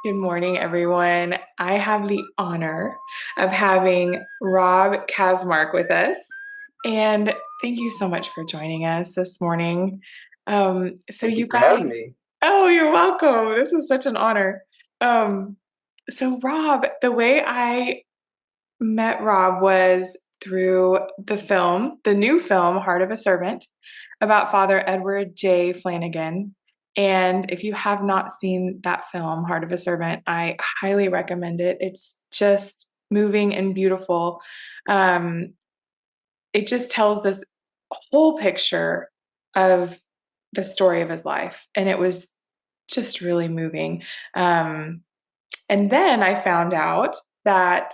Good morning, everyone. I have the honor of having Rob Kaczmark with us. And thank you so much for joining us this morning. Thank you You for guys, having me. oh, you're welcome. This is such an honor. Um, Rob, the way I met Rob was through the new film, Heart of a Servant, about Father Edward J. Flanagan. And if you have not seen that film, Heart of a Servant, I highly recommend it. It's just moving and beautiful. Um, it just tells this whole picture of the story of his life. And it was just really moving. Um, and then I found out that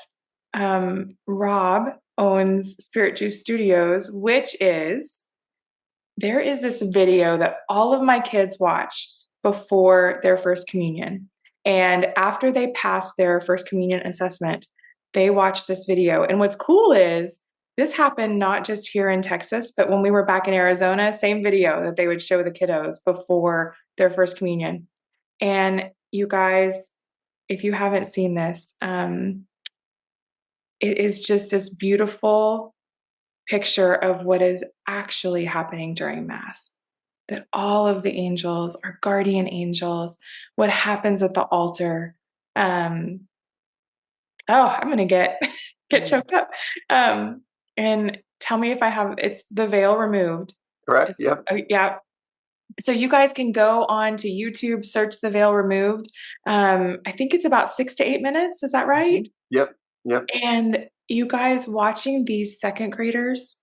Rob owns Spirit Juice Studios, which is there is this video that all of my kids watch before their first communion. And after they pass their first communion assessment, they watch this video. And what's cool is this happened not just here in Texas, but when we were back in Arizona, same video that they would show the kiddos before their first communion. And you guys, if you haven't seen this, it is just this beautiful picture of what is actually happening during Mass. That all of the angels are guardian angels, what happens at the altar. Um, oh, I'm gonna get get Mhm. choked up. Um, and tell me if I have it's the veil removed. Correct. Yep. Yeah. So you guys can go on to YouTube, search the veil removed. I think it's about 6 to 8 minutes. Is that right? Yep. Yep. And you guys watching these second graders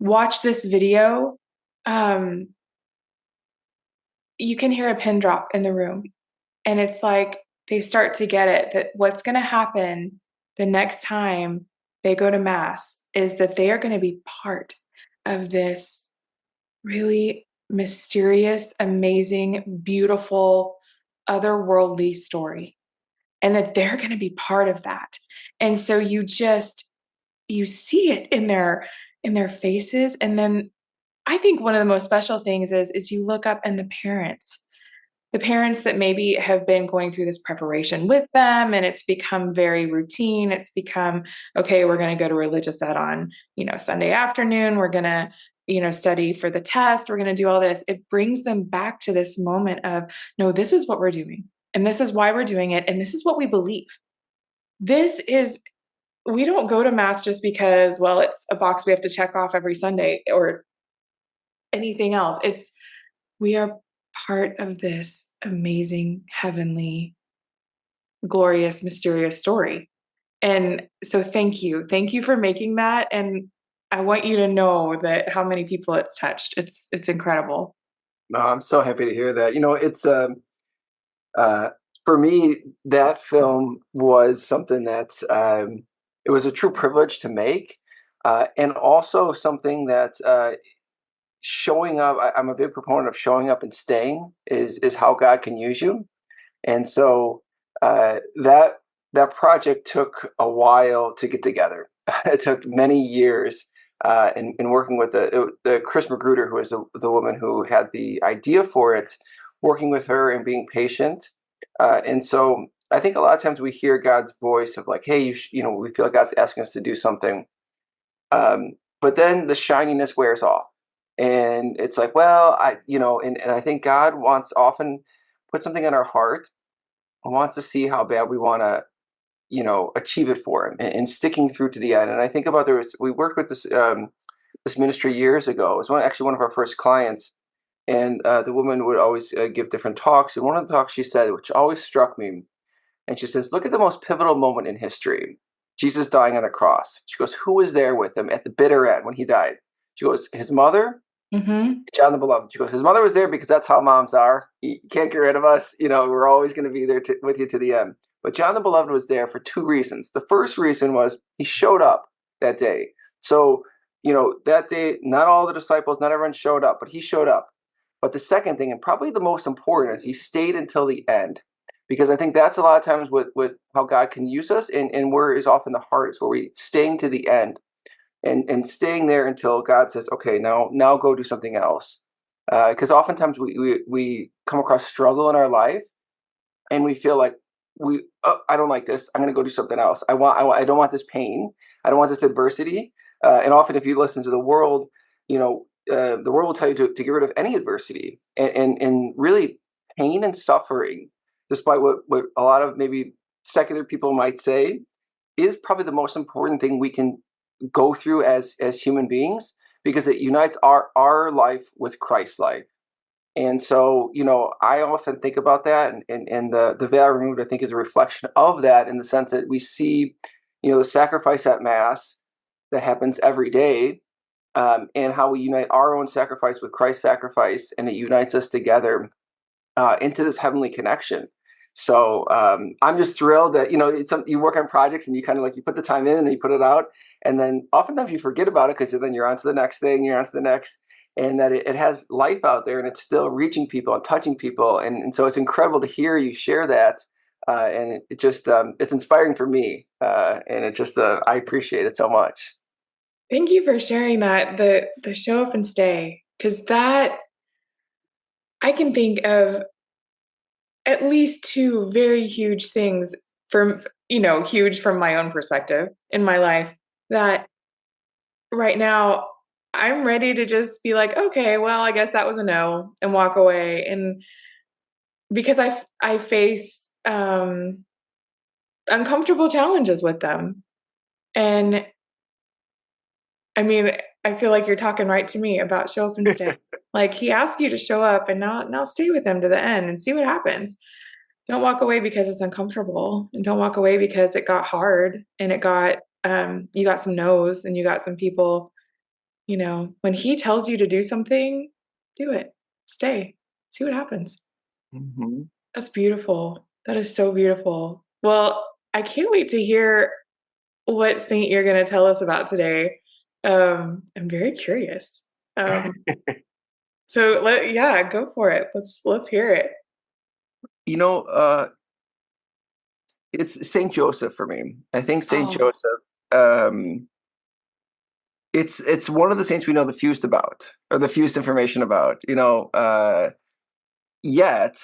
watch this video, um, you can hear a pin drop in the room. And it's like they start to get it that what's going to happen the next time they go to Mass is that they are going to be part of this really mysterious, amazing, beautiful, otherworldly story. And that they're going to be part of that. And so you see it in their faces. And then I think one of the most special things is you look up and the parents that maybe have been going through this preparation with them and it's become very routine. It's become, okay, we're going to go to religious ed on, Sunday afternoon. We're going to, study for the test. We're going to do all this. It brings them back to this moment of, no, this is what we're doing. And this is why we're doing it. And this is what we believe. This is we don't go to mass just because, well, it's a box we have to check off every Sunday or anything else. It's we are part of this amazing, heavenly, glorious, mysterious story. And so thank you. Thank you for making that. And I want you to know that how many people it's touched. It's incredible. No, I'm so happy to hear that. It's uh, for me that film was something that it was a true privilege to make, and also something that showing up. I'm a big proponent of showing up and staying is how God can use you, and so that project took a while to get together. It took many years in working with the Chris Magruder, who was the woman who had the idea for it, working with her and being patient. And so I think a lot of times we hear God's voice of like, hey, we feel like God's asking us to do something. But then the shininess wears off. And it's like, well, and I think God wants often put something in our heart wants to see how bad we want to achieve it for him and sticking through to the end. And I think about we worked with this ministry years ago. It was actually one of our first clients, and the woman would always give different talks, and one of the talks she said, which always struck me, and she says, look at the most pivotal moment in history, Jesus dying on the cross. She goes, who was there with him at the bitter end when he died? She goes, his mother, Hmm. John the Beloved. She goes, his mother was there because that's how moms are. You can't get rid of us. We're always going to be there with you to the end. But John the Beloved was there for two reasons. The first reason was he showed up that day. So, that day, not all the disciples, not everyone showed up, but he showed up. But the second thing, and probably the most important, is he stayed until the end. Because I think that's a lot of times with how God can use us and where is often the hardest, where we staying to the end and staying there until God says, okay, now go do something else. Because oftentimes we come across struggle in our life, and we feel like I don't like this. I'm going to go do something else. I don't want this pain. I don't want this adversity. And often, if you listen to the world, the world will tell you to get rid of any adversity, and really pain and suffering, despite what a lot of maybe secular people might say, is probably the most important thing we can go through as human beings, because it unites our life with Christ's life. And so, I often think about that, and the veil removed, I think, is a reflection of that, in the sense that we see, the sacrifice at Mass that happens every day, and how we unite our own sacrifice with Christ's sacrifice, and it unites us together into this heavenly connection. So I'm just thrilled that you work on projects, and you kind of like, you put the time in and then you put it out, and then oftentimes you forget about it, because then you're on to the next thing, you're on to the next, and that it has life out there, and it's still reaching people and touching people, and so it's incredible to hear you share that, and it just it's inspiring for me, and it just I appreciate it so much. Thank you for sharing that, the show up and stay, because that I can think of at least two very huge things from, huge from my own perspective in my life, that right now I'm ready to just be like, okay, well, I guess that was a no, and walk away. And because I face uncomfortable challenges with them. And I mean, I feel like you're talking right to me about show up and stay. Like, he asked you to show up, and now stay with him to the end and see what happens. Don't walk away because it's uncomfortable, and don't walk away because it got hard, and you got some no's, and you got some people, when he tells you to do something, do it. Stay. See what happens. Hmm. That's beautiful. That is so beautiful. Well, I can't wait to hear what saint you're going to tell us about today. I'm very curious. Um, so yeah, go for it. Let's hear it. You know, uh, it's Saint Joseph for me. I think Saint Oh, Joseph. Um, it's one of the saints we know the fewest about, or the fewest information about. Yet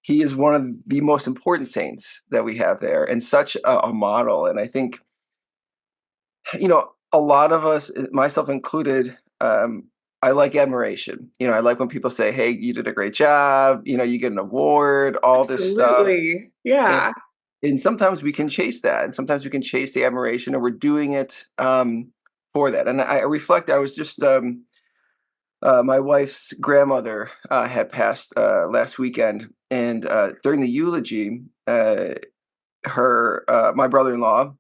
he is one of the most important saints that we have there, and such a model. And I think, a lot of us, myself included, I like admiration. I like when people say, "Hey, you did a great job." You get an award, all this stuff, absolutely. and Yeah. and sometimes we can chase that, and sometimes we can chase the admiration, and we're doing it for that. And I reflect. I was just my wife's grandmother had passed last weekend, and during the eulogy, her my brother-in-law,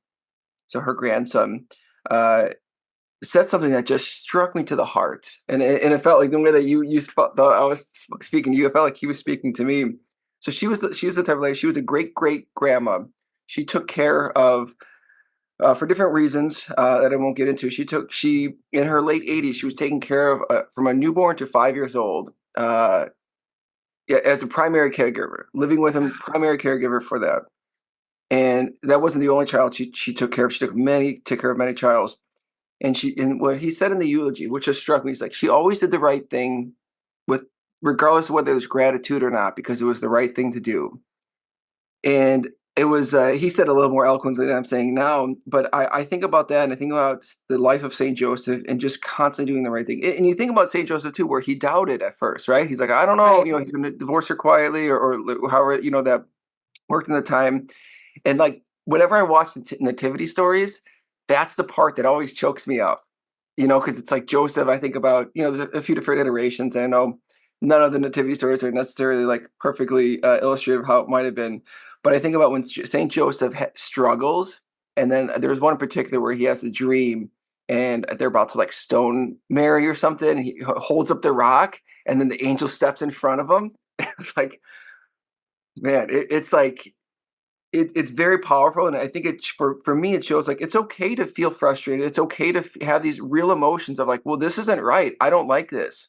so her grandson, uh, said something that just struck me to the heart, and it felt like the way that thought I was speaking to you. It felt like he was speaking to me. So she was the type of lady. She was a great great grandma. She took care of, for different reasons that I won't get into. She in her late 80s. She was taking care of, from a newborn to 5 years old. Yeah, as a primary caregiver, living with him, primary caregiver for that. And that wasn't the only child she took care of. She took care of many childs. And what he said in the eulogy, which just struck me, is like, she always did the right thing, with regardless of whether there's gratitude or not, because it was the right thing to do. And it was, he said a little more eloquently than I'm saying now, but I think about that, and I think about the life of Saint Joseph, and just constantly doing the right thing. And you think about Saint Joseph too, where he doubted at first, right? He's like, I don't know, Right. he's going to divorce her quietly, or however, that worked in the time. And like, whenever I watch the nativity stories, that's the part that always chokes me up, because it's like Joseph. I think about, there's a few different iterations, and I know none of the nativity stories are necessarily like perfectly illustrative of how it might have been. But I think about when Saint Joseph struggles, and then there's one in particular where he has a dream, and they're about to like stone Mary or something. And he holds up the rock, and then the angel steps in front of him. It's like, man, it's like, it's very powerful, and I think for me, it shows like it's okay to feel frustrated. It's okay to have these real emotions of like, well, this isn't right. I don't like this,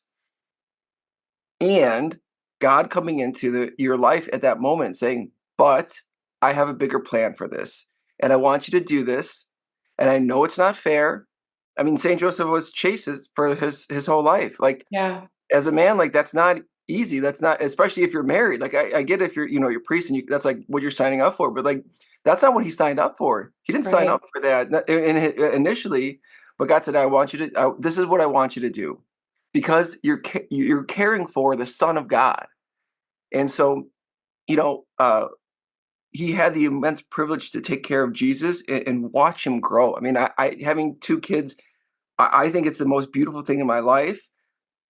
and God coming into your life at that moment, saying, "But I have a bigger plan for this, and I want you to do this, and I know it's not fair." I mean, Saint Joseph was chases for his whole life. Like, Yeah. as a man, like, that's not. easy. That's not, especially if you're married. Like I get if you're, you're priest and that's like what you're signing up for, but like that's not what he signed up for. He didn't sign Right. up for that initially, but God said, "I want you to. This is what I want you to do, because you're caring for the Son of God." And so, you know, he had the immense privilege to take care of Jesus and watch him grow. I mean, I having two kids, I think it's the most beautiful thing in my life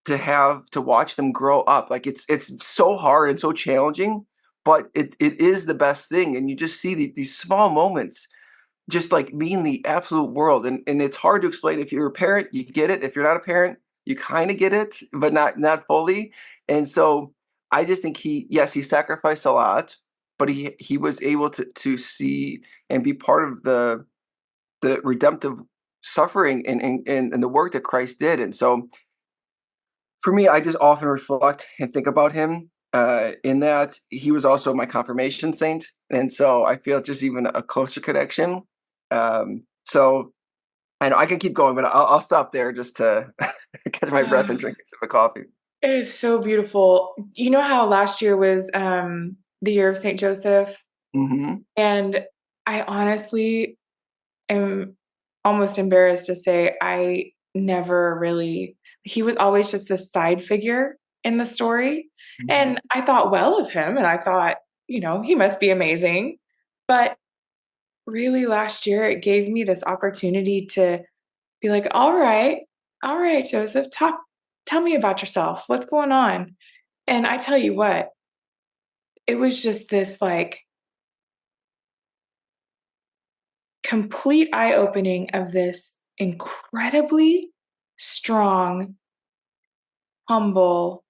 to have to watch them grow up. Like it's so hard and so challenging, but it is the best thing. And you just see these small moments just like mean the absolute world. And it's hard to explain. If you're a parent, you get it. If you're not a parent, you kind of get it, but not fully. And so I just think he sacrificed a lot, but he was able to see and be part of the redemptive suffering and the work that Christ did. And so for me, I just often reflect and think about him, in that he was also my confirmation saint, and so I feel just even a closer connection. So I know I can keep going, but I'll stop there just to catch my breath and Ah, drink a sip of coffee. it is so beautiful. You know how last year was the year of Saint Joseph? Hmm. And I honestly am almost embarrassed to say I never really, he was always just this side figure in the story. Hmm. And I thought well of him and I thought, he must be amazing. But really last year, it gave me this opportunity to be like, all right, Joseph, tell me about yourself. What's going on? And I tell you what, it was just this like complete eye opening of this incredibly strong, humble,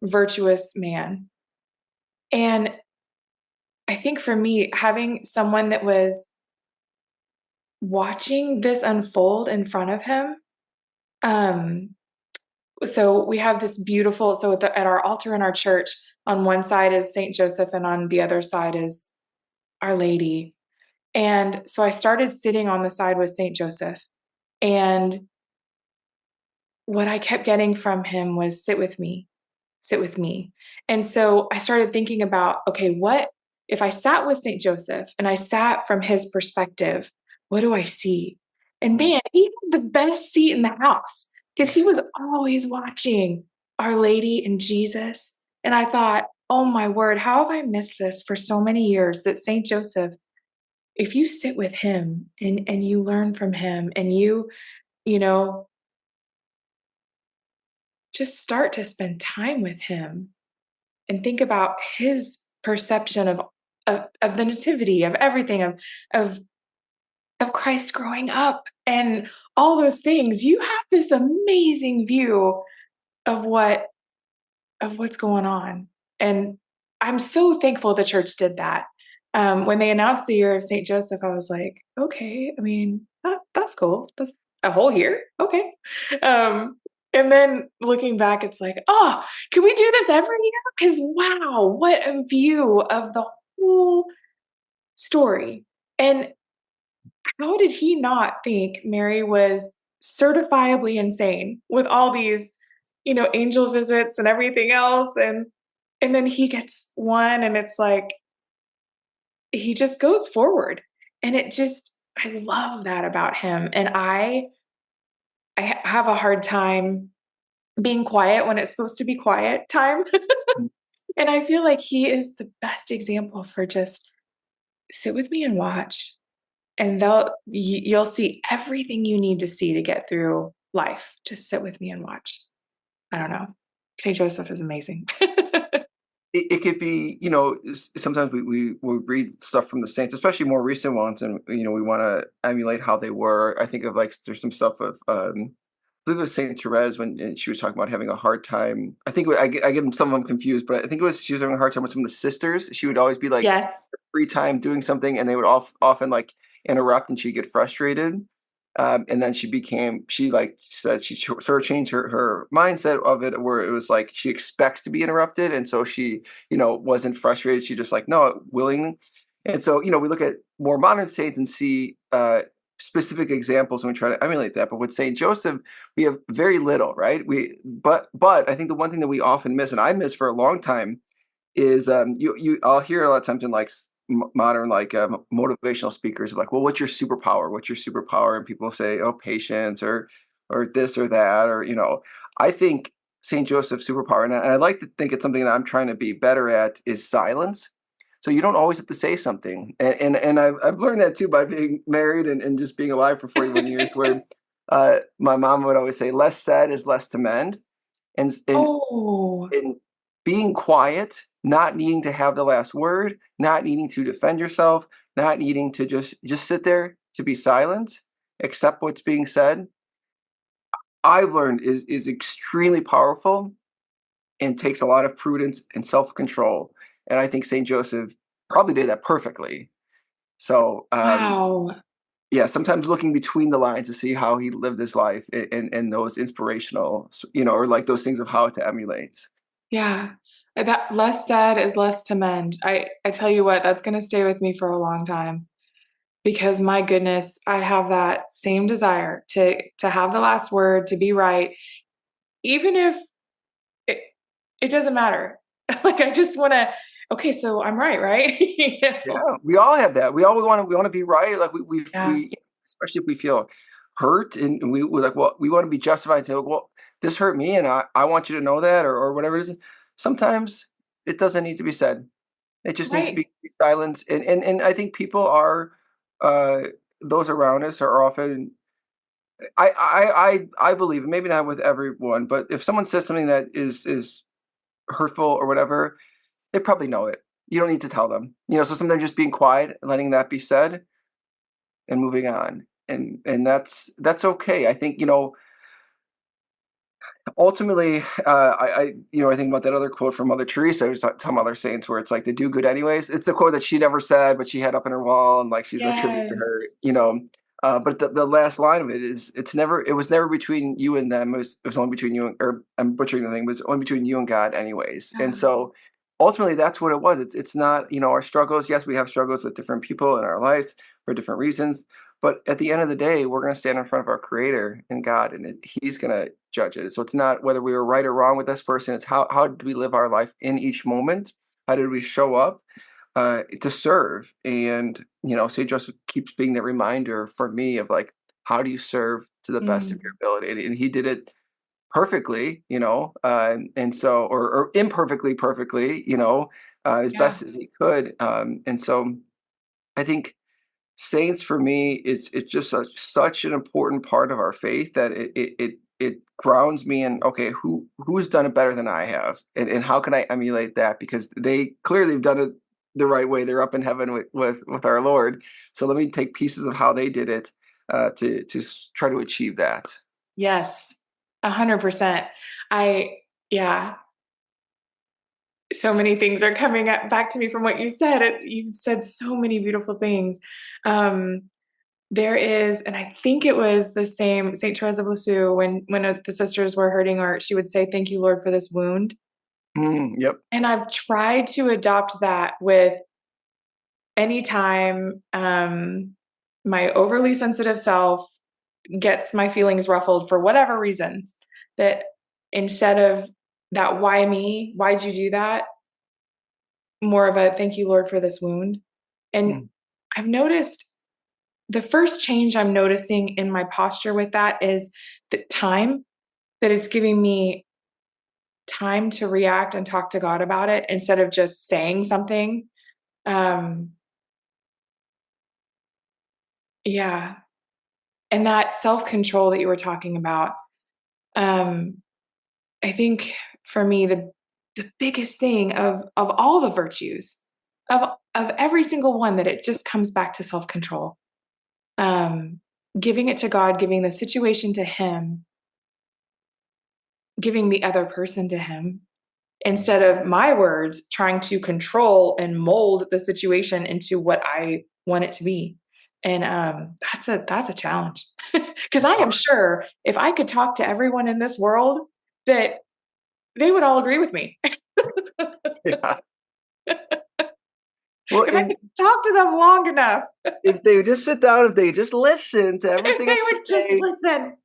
virtuous man. And I think for me, having someone that was watching this unfold in front of him, um, so we have this beautiful, so at our altar in our church, on one side is Saint Joseph, and on the other side is Our Lady. And so I started sitting on the side with Saint Joseph. And what I kept getting from him was sit with me, sit with me. And so I started thinking about, okay, what if I sat with St. Joseph and I sat from his perspective, what do I see? And man, he had the best seat in the house because he was always watching Our Lady and Jesus. And I thought, oh my word, how have I missed this for so many years that St. Joseph, if you sit with him and you learn from him and you know, just start to spend time with him and think about his perception of the nativity, of everything, of of Christ growing up and all those things, you have this amazing view of what's going on. And I'm so thankful the church did that. When they announced the year of St. Joseph, I was like, okay, I mean, that's cool. That's a whole year. Okay. Um, and then looking back, it's like, oh, can we do this every year? Because wow, what a view of the whole story. And how did he not think Mary was certifiably insane with all these, angel visits and everything else? And then he gets one, and it's like he just goes forward. And I love that about him. And I have a hard time being quiet when it's supposed to be quiet time. And I feel like he is the best example for just sit with me and watch. And you'll see everything you need to see to get through life. Just sit with me and watch. I don't know. St. Joseph is amazing. It could be, sometimes we read stuff from the saints, especially more recent ones, and we want to emulate how they were. I think of like there's some stuff of I believe it was Saint Therese when she was talking about having a hard time. I think I get some of them confused, but I think it was she was having a hard time with some of the sisters. She would always be like Yes. free time doing something, and they would often like interrupt, and she'd get frustrated. And then she like said she sort of changed her mindset of it, where it was like she expects to be interrupted, and so she wasn't frustrated. She just like no willing. And so we look at more modern saints and see specific examples when we try to emulate that. But with Saint Joseph, we have very little, right? But I think the one thing that we often miss, and I missed for a long time, is you I'll hear a lot of times in like modern like motivational speakers like, well, what's your superpower? What's your superpower? And people say, oh, patience, or this or that, or I think Saint Joseph's superpower, and I like to think it's something that I'm trying to be better at, is silence. So you don't always have to say something, and I've learned that too by being married and just being alive for 41 years, where my mom would always say, less said is less to mend, and Oh, and being quiet, not needing to have the last word, not needing to defend yourself, not needing to just sit there to be silent, accept what's being said, I've learned is extremely powerful and takes a lot of prudence and self-control. And I think Saint Joseph probably did that perfectly. So wow. yeah, sometimes looking between the lines to see how he lived his life and those inspirational, or like those things of how to emulate. Yeah. That less said is less to mend. I tell you what, that's gonna stay with me for a long time because my goodness, I have that same desire to have the last word, to be right, even if it it doesn't matter. Like I just wanna, okay, so I'm right, right? You know? Yeah, we all have that. We want to be right. Like Yeah. especially if we feel hurt and we're like, well, we want to be justified and say, well, this hurt me, and I want you to know that, or whatever it is. Sometimes it doesn't need to be said. It just needs to Right. be silenced. And I think people are, uh, those around us are often. I believe, maybe not with everyone, but if someone says something that is hurtful or whatever, they probably know it. You don't need to tell them. So sometimes just being quiet and letting that be said and moving on. And that's okay. I think, ultimately, I think about that other quote from Mother Teresa. I was talking about other saints where it's like to do good anyways. It's a quote that she never said, but she had up in her wall, and like she's a tribute to her. Yes. But the last line of it is, it was never between you and them. It was only between you and, or I'm butchering the thing, but it was only between you and God anyways. And Yeah. so ultimately that's what it was. It's not, our struggles. Yes, we have struggles with different people in our lives for different reasons. But at the end of the day, we're going to stand in front of our Creator and God, and He's going to judge it. So it's not whether we were right or wrong with this person. It's how did we live our life in each moment? How did we show up to serve? And Saint Joseph keeps being the reminder for me of like, how do you serve to the best of your Mm. ability? And he did it perfectly, and so, or imperfectly, perfectly, as Yeah. best as he could. And so I think saints for me, it's just such an important part of our faith that it grounds me in, okay, who's done it better than I have, and how can I emulate that, because they clearly have done it the right way. They're up in heaven with our Lord. So let me take pieces of how they did it, to try to achieve that. Yes. 100%. I yeah. So many things are coming back to me from what you said. You've said so many beautiful things. Um, there is, and I think it was the same Saint Therese of Lisieux when the sisters were hurting her, she would say, "Thank you, Lord, for this wound." Yep. And I've tried to adopt that with anytime my overly sensitive self gets my feelings ruffled for whatever reasons, that instead of that, why me? Why'd you do that? More of a thank you, Lord, for this wound. And Mm. I've noticed the first change I'm noticing in my posture with that is the time that it's giving me time to react and talk to God about it instead of just saying something. Um, yeah. And that self control that you were talking about, um, I think for me, the biggest thing of all the virtues of every single one, that it just comes back to self control, um, giving it to God, giving the situation to Him, giving the other person to Him, instead of my words trying to control and mold the situation into what I want it to be. And that's a challenge because I It's am hard. sure if I could talk to everyone in this world, that they would all agree with me. Yeah. Well, If I and could talk to them long enough, if they just sit down, if they just listen to if everything I they have would to just say, listen.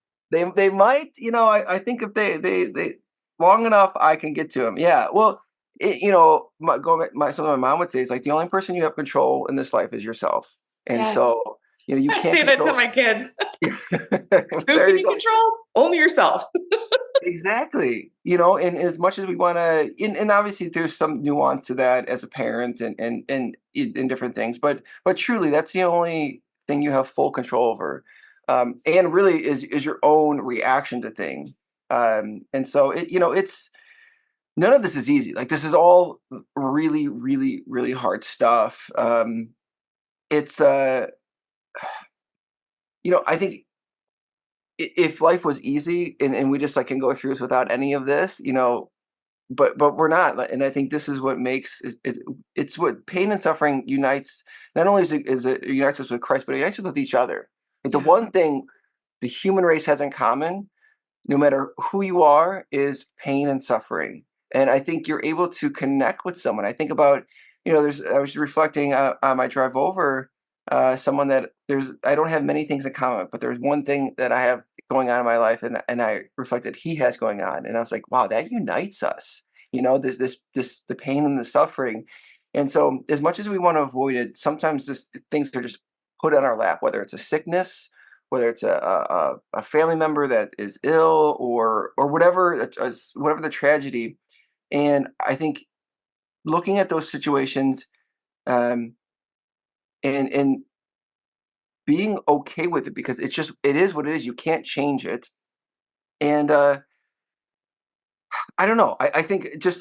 they might, I think if they long enough, I can get to them. Yeah. Well, going back, something my mom would say is like the only person you have control in this life is yourself, and Yes. so you I can't say that to control. my kids. Who There can you you go. control? Only yourself. Exactly. And as much as we want to, and obviously there's some nuance to that as a parent and in different things, but truly that's the only thing you have full control over, and really is your own reaction to thing. And so it's none of this is easy. Like this is all really, really, really hard stuff. It's I think if life was easy and we just like can go through this without any of this, but we're not, and I think this is what makes it's what pain and suffering unites. Not only is it unites us with Christ, but it unites us with each other. Like the Yeah. one thing the human race has in common, no matter who you are, is pain and suffering. And I think you're able to connect with someone. I think about, I was reflecting on my drive over, someone that I don't have many things in common, but there's one thing that I have going on in my life, and I reflected he has going on, and I was like, wow, that unites us. The pain and the suffering, and so as much as we want to avoid it, sometimes this things are just put on our lap, whether it's a sickness, whether it's a family member that is ill or whatever the tragedy. And I think looking at those situations, um, and being okay with it, because it is what it is. You can't change it. And I don't know. I think just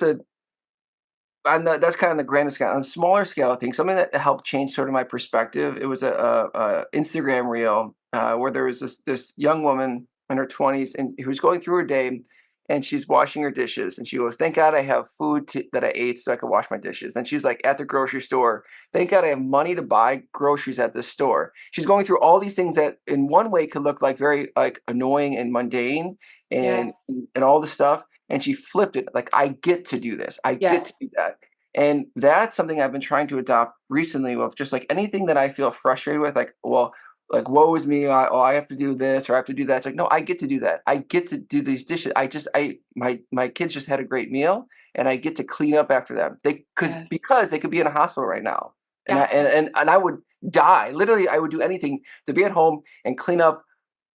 that's kind of the grandest scale. On a smaller scale, I think something that helped change sort of my perspective. It was a Instagram reel where there was this young woman in her 20s, and who was going through her day, and she's washing her dishes, and she goes, "Thank God I have food that I ate so I could wash my dishes." And she's like at the grocery store, "Thank God I have money to buy groceries at this store." She's going through all these things that, in one way, could look like very like annoying and mundane, and Yes. and all the stuff, and she flipped it like, I get to do this, I get to Yes. do that. And that's something I've been trying to adopt recently, with just like anything that I feel frustrated with, like, well, like, woe is me, I have to do this or I have to do that. It's like, no, I get to do that, I get to do these dishes, my kids just had a great meal, and I get to clean up after them, Yes. because they could be in a hospital right now, and I Yeah. and I would die, literally I would do anything to be at home and clean up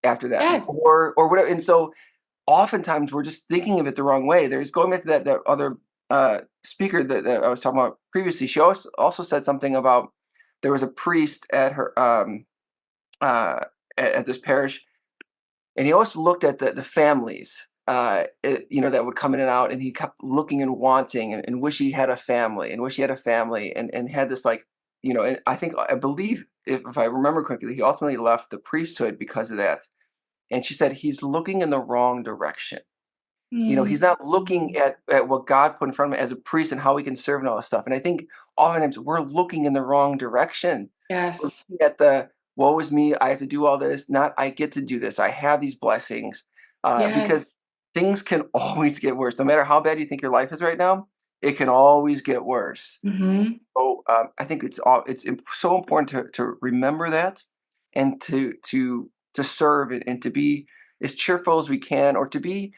after them, Yes. or whatever. And so oftentimes we're just thinking of it the wrong way. There's going back to that other speaker that I was talking about previously. She also said something about there was a priest at her uh, at this parish, and he always looked at the families. That would come in and out, and he kept looking and wanting, and wish he had a family, and wish he had a family, and had this like, and I believe, if I remember correctly, he ultimately left the priesthood because of that. And she said he's looking in the wrong direction. He's Mm. not looking at what God put in front of him as a priest and how he can serve and all this stuff. And I think oftentimes we're looking in the wrong direction. We're Yes. looking at the woe is me, I have to do all this, not I get to do this. I have these blessings. Because Yes. things can always get worse. No matter how bad you think your life is right now, it can always get worse. Hmm. So I think so important to remember that, and to serve, and to be as cheerful as we can, or to be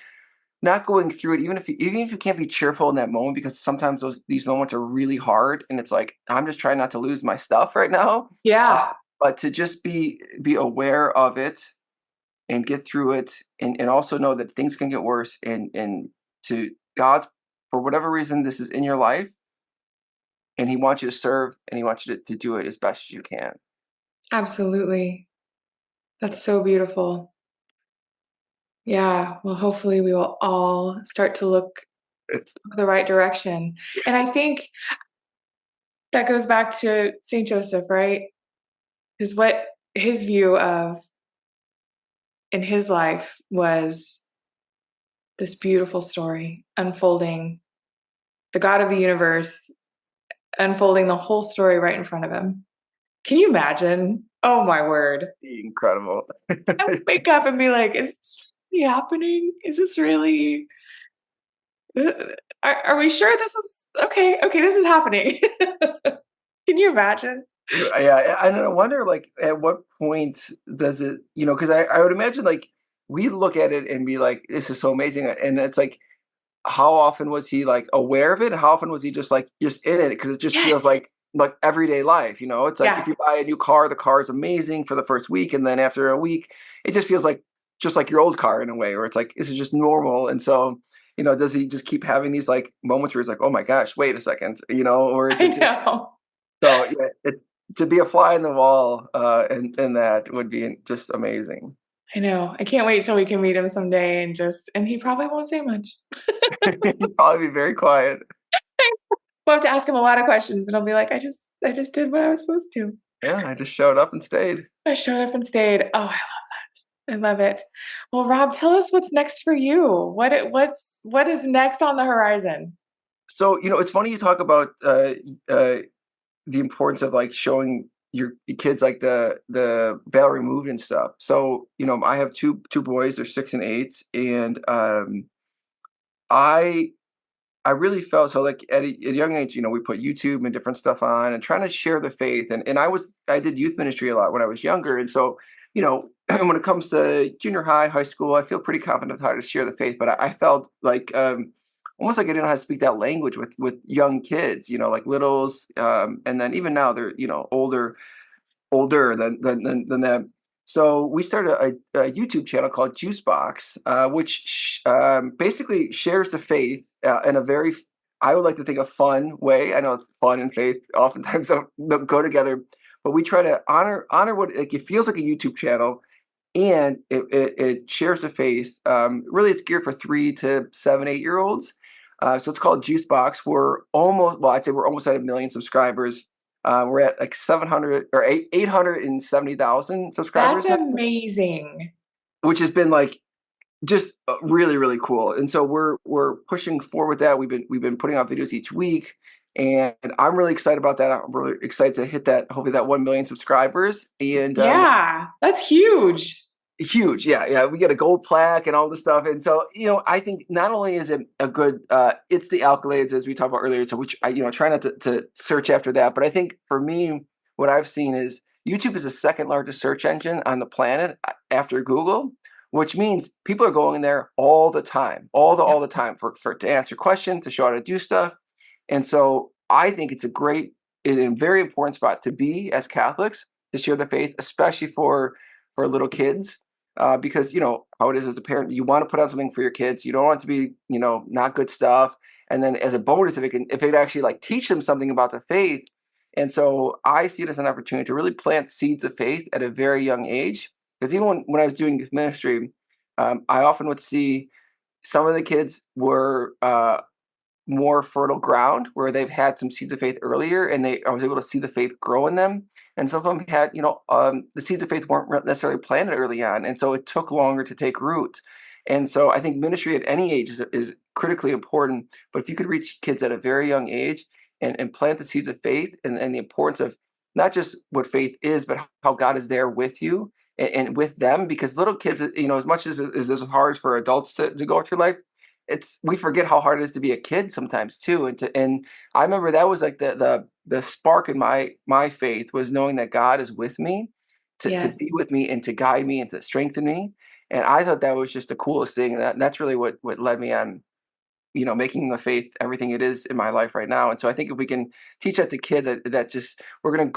not going through it, even if you can't be cheerful in that moment, because sometimes these moments are really hard, and it's like, I'm just trying not to lose my stuff right now. Uh, Yeah. but to just be aware of it and get through it, and also know that things can get worse, and to God, for whatever reason this is in your life, and He wants you to serve, and He wants you to do it as best as you can. Absolutely. That's so beautiful. Yeah. Well, hopefully we will all start to look It's the right direction. And I think that goes back to Saint Joseph, right? Is what his view of in his life was this beautiful story unfolding, the God of the universe unfolding the whole story right in front of him. Can you imagine? Oh my word. incredible. I would wake up and be like, is this really happening? Is this really uh, are we sure this is okay? Okay, this is happening. Can you imagine? Yeah, and I wonder, like, at what point does it, because I would imagine, like, we look at it and be like, "This is so amazing," and it's like, how often was he, like, aware of it? How often was he just, like, just in it? Because it just Yes. feels like everyday life, you know? It's like if Yeah, you buy a new car, the car is amazing for the first week, and then after a week, it just feels like just like your old car in a way, where it's like, this is just normal, and so, does he just keep having these, like, moments where he's like, "Oh my gosh, wait a second," or is I it just know. so, yeah, it's to be a fly in the wall, in that would be just amazing. I know. I can't wait till we can meet him someday and he probably won't say much. He'd probably be very quiet. We'll have to ask him a lot of questions, and I'll be like, I just did what I was supposed to. Yeah, I just showed up and stayed. I showed up and stayed. Oh, I love it. Well, Rob, tell us what's next for you. What is next on the horizon? So, it's funny you talk about, uh, the importance of, like, showing your kids, like, the veil removed and stuff. So, I have two boys, they're 6 and 8, and, I I really felt so, like, at a young age, we put YouTube and different stuff on and trying to share the faith, and I did youth ministry a lot when I was younger, and so, when it comes to junior high, high school, I feel pretty confident of how to share the faith, but I felt like, almost like I didn't know how to speak that language with young kids, like littles, and then even now they're, older than them. So we started a YouTube channel called Juicebox, which basically shares the faith in a very, I would like to think, a fun way. I know it's fun and faith oftentimes don't go together, but we try to honor what, like, it feels like a YouTube channel, and it shares the faith. Really, it's geared for 3 to 7, 8 year olds. So it's called Juicebox. I'd say we're almost at 1 million subscribers. We're at like 700 or 870,000 That's subscribers now, amazing. which has been like just really really cool. And so we're pushing forward with that. We've been putting out videos each week, and I'm really excited about that. I'm really excited to hit that, hopefully, that 1 million subscribers. And Yeah, that's huge. huge, yeah, yeah. We get a gold plaque and all this stuff, and so, I think not only is it a good, it's the accolades as we talked about earlier. So which I, try not to search after that, but I think for me, what I've seen is YouTube is the second largest search engine on the planet after Google, which means people are going there all the time, Yep. all the time for to answer questions, to show how to do stuff, and so I think it's a great and very important spot to be as Catholics, to share the faith, especially for little kids, because you know how it is as a parent. You want to put out something for your kids. You don't want it to be, not good stuff. And then as a bonus, if it actually, like, teach them something about the faith. And so I see it as an opportunity to really plant seeds of faith at a very young age. Because even when I was doing youth ministry, I often would see some of the kids were more fertile ground where they've had some seeds of faith earlier, and I was able to see the faith grow in them. And some of them had, the seeds of faith weren't necessarily planted early on, and so it took longer to take root. And so I think ministry at any age is critically important. But if you could reach kids at a very young age and plant the seeds of faith, and the importance of not just what faith is, but how God is there with you and with them, because little kids, as much as it is hard for adults to go through life, we forget how hard it is to be a kid sometimes too. And I remember that was like the spark in my faith, was knowing that God is with me, to Yes. be with me and to guide me and to strengthen me. And I thought that was just the coolest thing. And that's really what led me on, making the faith everything it is in my life right now. And so I think if we can teach that to kids, that just we're gonna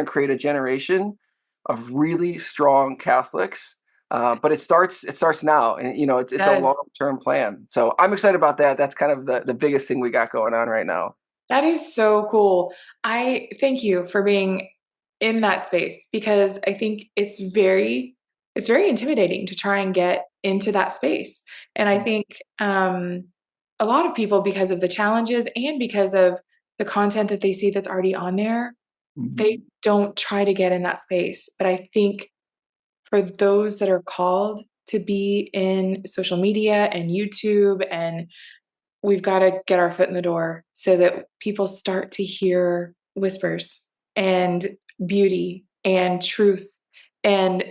create a generation of really strong Catholics. But it starts now, and it's a Does. long term plan. So I'm excited about that. That's kind of the biggest thing we got going on right now. That is so cool. I thank you for being in that space because I think it's very intimidating to try and get into that space. And I think a lot of people, because of the challenges and because of the content that they see that's already on there, they Mhm. don't try to get in that space. But I think for those that are called to be in social media and YouTube, and we've got to get our foot in the door so that people start to hear whispers and beauty and truth. And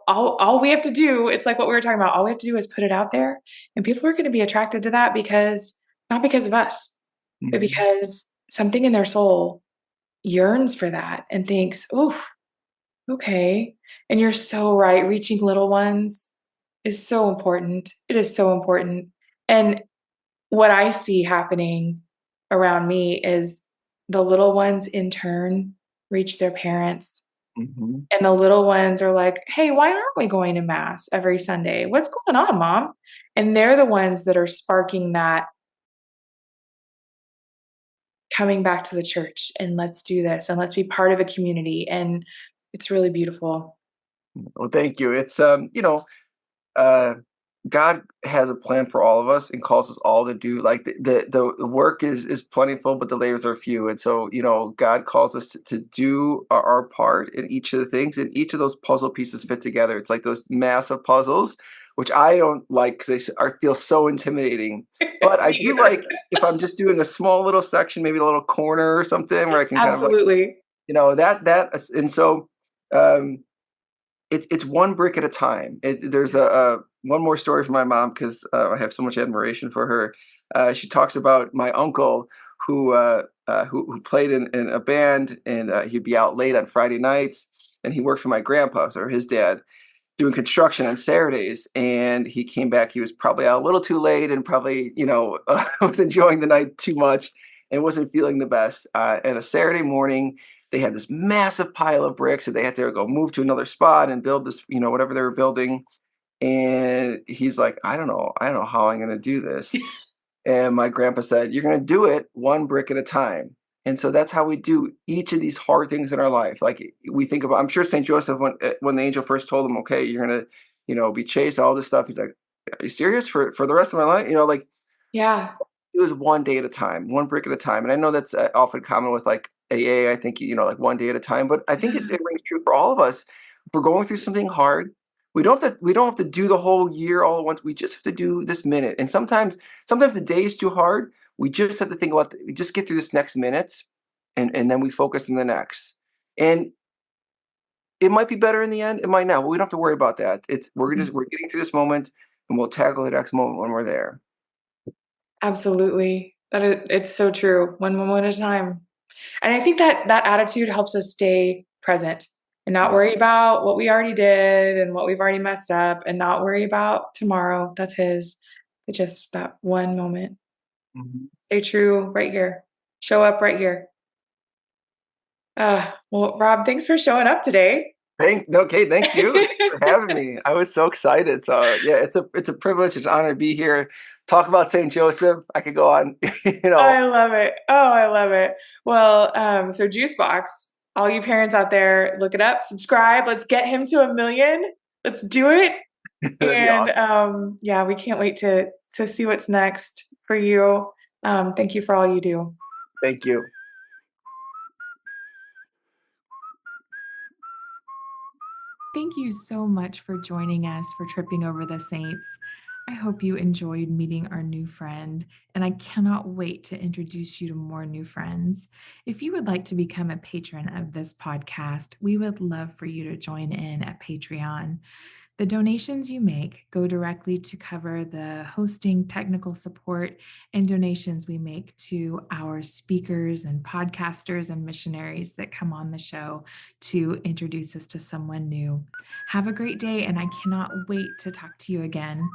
all we have to do, it's like what we were talking about, all we have to do is put it out there, and people are going to be attracted to that, because not because of us, but Mhm. because something in their soul yearns for that and thinks, "Oh, okay." And you're so right. Reaching little ones is so important. It is so important. And what I see happening around me is the little ones in turn reach their parents. Mhm. And the little ones are like, "Hey, why aren't we going to mass every Sunday? What's going on, mom?" And they're the ones that are sparking that coming back to the church and let's do this and let's be part of a community. And it's really beautiful. Well, thank you. Uh, God has a plan for all of us and calls us all to do like the work is plentiful, but the labors are few. And so, God calls us to do our part in each of the things, and each of those puzzle pieces fit together. It's like those massive puzzles, which I don't like because feel so intimidating. But I Me do either. like if I'm just doing a small little section, maybe a little corner or something where I can kind of like, Absolutely. and so um it's one brick at a time. There's a one more story from my mom because I have so much admiration for her. She talks about my uncle who played in a band, and he'd be out late on Friday nights, and he worked for my grandpa or his dad doing construction on Saturdays, and he came back. He was probably out a little too late, and probably was enjoying the night too much, and wasn't feeling the best. And a Saturday morning, they had this massive pile of bricks, and they had to go move to another spot and build this, whatever they were building. And he's like, I don't know how I'm going to do this. And my grandpa said, "You're going to do it one brick at a time." And so that's how we do each of these hard things in our life. Like we think about, I'm sure St. Joseph, when the angel first told him, "Okay, you're going to, be chased, all this stuff." He's like, "Are you serious for the rest of my life?" Like Yeah. it was one day at a time, one brick at a time. And I know that's often common with like AA. I think, like one day at a time, but I think it rings true for all of us. If we're going through something hard, we don't have to do the whole year all at once. We just have to do this minute. And sometimes the day is too hard. We just have to think about we just get through this next minute, and then we focus on the next. And it might be better in the end. It might not. But we don't have to worry about that. We're getting through this moment, and we'll tackle the next moment when we're there. Absolutely. It's so true. One moment at a time. And I think that that attitude helps us stay present and not worry about what we already did and what we've already messed up and not worry about tomorrow. That's his. But just that one moment. Mhm. Stay true right here. Show up right here. Well, Rob, thanks for showing up today. Thank you. Thanks for having me. I was so excited. So yeah, it's a privilege, it's an honor to be here. Talk about St. Joseph. I could go on, you know. I love it. Oh, I love it. Well, so Juicebox, all you parents out there, look it up, subscribe. Let's get him to 1 million. Let's do it. That'd be And awesome. yeah, we can't wait to see what's next for you. Thank you for all you do. Thank you. Thank you so much for joining us for Tripping Over the Saints. I hope you enjoyed meeting our new friend, and I cannot wait to introduce you to more new friends. If you would like to become a patron of this podcast, we would love for you to join in at Patreon. The donations you make go directly to cover the hosting, technical support, and donations we make to our speakers and podcasters and missionaries that come on the show to introduce us to someone new. Have a great day, and I cannot wait to talk to you again.